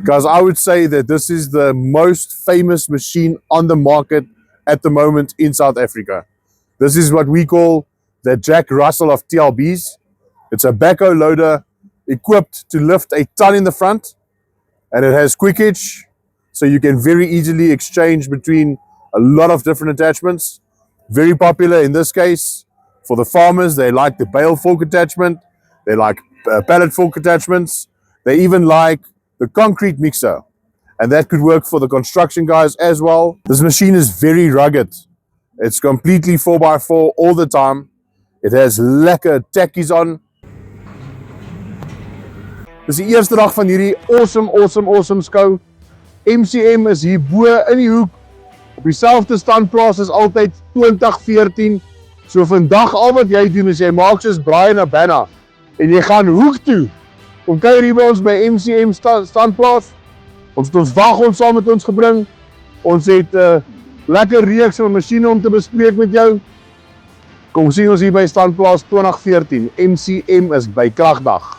Guys, I would say that this is the most famous machine on the market at the moment in South Africa. This is what we call the Jack Russell of TLBs. It's a backhoe loader equipped to lift a ton in the front, and it has quick hitch, so you can very easily exchange between a lot of different attachments. Very popular in this case for the farmers. They like the bale fork attachment, they like pallet fork attachments, they even like the concrete mixer, and that could work for the construction guys as well. This machine is very rugged. It's completely 4x4 all the time. It has lekker tackies on. Dis die eerste dag van hierdie awesome skou. MCM is hier bo in die hoek op dieselfde standplaas as altyd 2014. So vandag al wat jy doen is jy maak soos Brian Abana en jy gaan hoek toe. Kom kuier hier by ons by MCM standplaas. Ons het ons wagon saam met ons gebring. Ons het lekker reeks van masjiene om te bespreek met jou. Kom sien ons hier by standplaas 2014. MCM is by Kragdag.